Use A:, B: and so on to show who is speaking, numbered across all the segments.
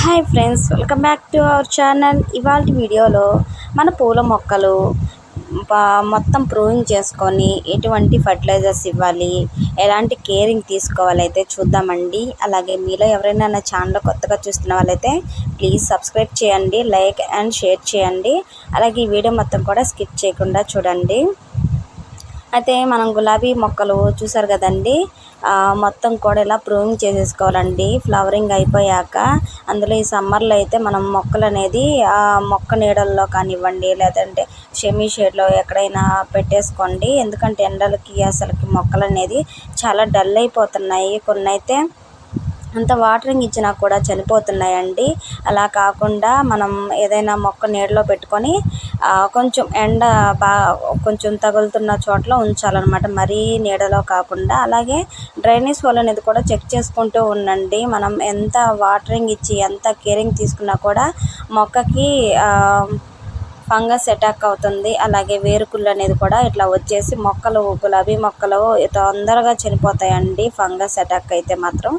A: Hi friends, welcome back to our channel. ఇవాళ వీడియోలో మన పూల మొక్కలు మొత్తం ప్రూవింగ్ చేసుకొని ఎటువంటి ఫర్టిలైజర్స్ ఇవ్వాలి, ఎలాంటి కేరింగ్ తీసుకోవాలి అయితే చూద్దామండి. అలాగే మీలో ఎవరైనా నా ఛానల్ కొత్తగా చూస్తున్న వాళ్ళైతే ప్లీజ్ సబ్స్క్రైబ్ చేయండి, లైక్ అండ్ షేర్ చేయండి. అలాగే ఈ వీడియో మొత్తం కూడా స్కిప్ చేయకుండా చూడండి. అయితే మనం గులాబీ మొక్కలు చూసారు కదండి, మొత్తం కూడా ఇలా ప్రూవింగ్ చేసేసుకోవాలండి. ఫ్లవరింగ్ అయిపోయాక అందులో ఈ సమ్మర్లో అయితే మనం మొక్కలు అనేది మొక్క నీడల్లో కానివ్వండి, లేదంటే షెమీ షేడ్లో ఎక్కడైనా పెట్టేసుకోండి. ఎందుకంటే ఎండలకి అసలుకి మొక్కలు అనేది చాలా డల్ అయిపోతున్నాయి. కొన్ని అయితే అంత వాటరింగ్ ఇచ్చినా కూడా చనిపోతున్నాయండి. అలా కాకుండా మనం ఏదైనా మొక్క నీడలో పెట్టుకొని కొంచెం ఎండ కొంచెం తగులుతున్న చోట్ల ఉంచాలన్నమాట, మరీ నీడలో కాకుండా. అలాగే డ్రైనేజ్ హోల్ అనేది కూడా చెక్ చేసుకుంటూ ఉండండి. మనం ఎంత వాటరింగ్ ఇచ్చి ఎంత కేరింగ్ తీసుకున్నా కూడా మొక్కకి ఫంగస్ అటాక్ అవుతుంది. అలాగే వేరుకుళ్ళు అనేది కూడా ఇట్లా వచ్చేసి మొక్కలు, గులాబీ మొక్కలు తొందరగా చనిపోతాయండి ఫంగస్ అటాక్ అయితే మాత్రం.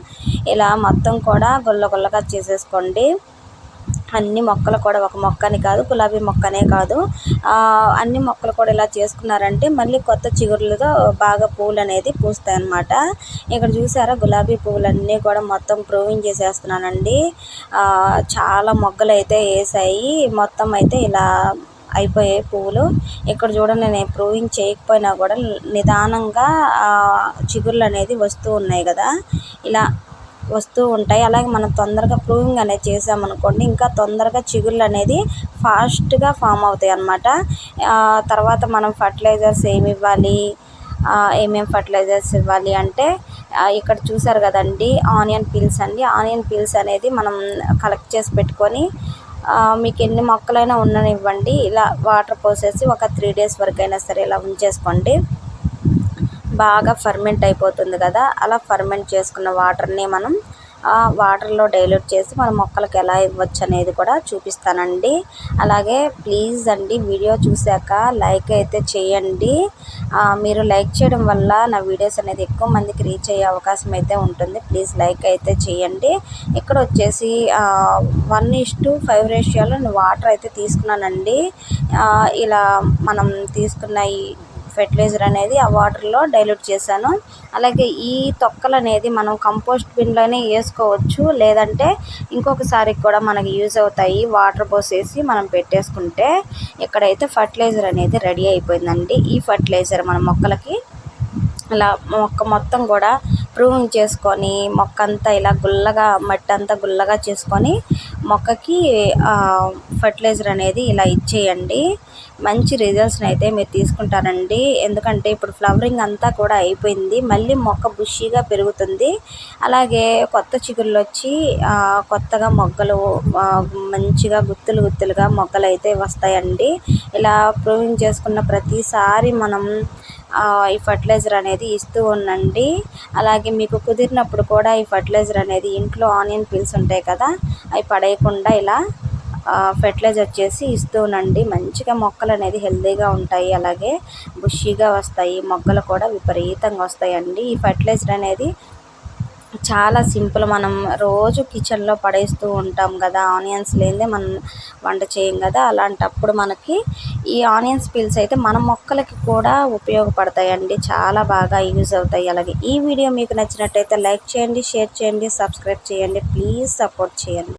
A: ఇలా మొత్తం కూడా గుల్లగా చేసేసుకోండి. అన్ని మొక్కలు కూడా, ఒక మొక్కని కాదు, గులాబీ మొక్కనే కాదు, అన్ని మొక్కలు కూడా ఇలా చేసుకున్నారంటే మళ్ళీ కొత్త చిగురులతో బాగా పూలు అనేది పూస్తాయి అన్నమాట. ఇక్కడ చూసారా, గులాబీ పువ్వులన్నీ కూడా మొత్తం ప్రూవింగ్ చేసేస్తున్నానండి. చాలా మొగ్గలు అయితే వేసాయి, మొత్తం అయితే ఇలా అయిపోయాయి పువ్వులు. ఇక్కడ చూడండి, నేను ప్రూవింగ్ చేయకపోయినా కూడా నిదానంగా చిగుర్లు అనేది వస్తూ ఉన్నాయి కదా, ఇలా వస్తూ ఉంటాయి. అలాగే మనం తొందరగా ప్రూవింగ్ అనేది చేసామనుకోండి, ఇంకా తొందరగా చిగుళ్ళు అనేది ఫాస్ట్గా ఫామ్ అవుతాయి అన్నమాట. తర్వాత మనం ఫర్టిలైజర్స్ ఏమి ఇవ్వాలి, ఏమేమి ఫర్టిలైజర్స్ ఇవ్వాలి అంటే ఇక్కడ చూసారు కదండి, ఆనియన్ పీల్స్ అండి. ఆనియన్ పీల్స్ అనేది మనం కలెక్ట్ చేసి పెట్టుకొని మీకు ఎన్ని మొక్కలైనా ఉండనివ్వండి, ఇలా వాటర్ పోసేసి ఒక 3 days వరకు అయినా సరే ఇలా ఉంచేసుకోండి. బాగా ఫర్మెంట్ అయిపోతుంది కదా, అలా ఫర్మెంట్ చేసుకున్న వాటర్ని మనం వాటర్లో డైల్యూట్ చేసి మన మొక్కలకు ఎలా ఇవ్వచ్చు అనేది కూడా చూపిస్తానండి. అలాగే ప్లీజ్ అండి, వీడియో చూశాక లైక్ అయితే చేయండి. మీరు లైక్ చేయడం వల్ల నా వీడియోస్ అనేది ఎక్కువ మందికి రీచ్ అయ్యే అవకాశం అయితే ఉంటుంది. ప్లీజ్ లైక్ అయితే చేయండి. ఇక్కడ వచ్చేసి 1:5 రేషియోలో నేను వాటర్ అయితే తీసుకున్నానండి. ఇలా మనం తీసుకున్న ఈ ఫెర్టిలైజర్ అనేది ఆ వాటర్లో డైల్యూట్ చేశాను. అలాగే ఈ తొక్కలు అనేది మనం కంపోస్ట్ బిన్లోనే వేసుకోవచ్చు, లేదంటే ఇంకొకసారి కూడా మనకి యూజ్ అవుతాయి. వాటర్ పోసేసి మనం పెట్టేసుకుంటే ఇక్కడైతే ఫర్టిలైజర్ అనేది రెడీ అయిపోయిందండి. ఈ ఫర్టిలైజర్ మన మొక్కలకి ఇలా మొక్క మొత్తం కూడా ప్రూవింగ్ చేసుకొని మొక్క అంతా ఇలా గుల్లగా, మట్టి అంతా గుల్లగా చేసుకొని మొక్కకి ఫర్టిలైజర్ అనేది ఇలా ఇచ్చేయండి. మంచి రిజల్ట్స్ని అయితే మీరు తీసుకుంటారండి. ఎందుకంటే ఇప్పుడు ఫ్లవరింగ్ అంతా కూడా అయిపోయింది, మళ్ళీ మొక్క బుషీగా పెరుగుతుంది. అలాగే కొత్త చిగుళ్ళు వచ్చి కొత్తగా మొగ్గలు మంచిగా గుత్తులుగా మొగ్గలు అయితే వస్తాయండి. ఇలా ప్రూవింగ్ చేసుకున్న ప్రతిసారి మనం ఈ ఫర్టిలైజర్ అనేది ఇస్తూ ఉండండి. అలాగే మీకు కుదిరినప్పుడు కూడా ఈ ఫర్టిలైజర్ అనేది ఇంట్లో ఆనియన్ పీల్స్ ఉంటాయి కదా, అవి పడేయకుండా ఇలా ఫెర్టిలైజర్ చేసి ఇస్తూ ఉండండి. మంచిగా మొక్కలు అనేది హెల్తీగా ఉంటాయి, అలాగే బుషీగా వస్తాయి, మొగ్గలు కూడా విపరీతంగా వస్తాయండి. ఈ ఫర్టిలైజర్ అనేది చాలా సింపుల్. మనం రోజు కిచెన్లో పడేస్తూ ఉంటాం కదా, ఆనియన్స్ లేనిదే మనం వంట చేయం కదా. అలాంటప్పుడు మనకి ఈ ఆనియన్స్ పీల్స్ అయితే మన మొక్కలకి కూడా ఉపయోగపడతాయండి, చాలా బాగా యూజ్ అవుతాయి. అలాగే ఈ వీడియో మీకు నచ్చినట్టయితే లైక్ చేయండి, షేర్ చేయండి, సబ్స్క్రైబ్ చేయండి. ప్లీజ్ సపోర్ట్ చేయండి.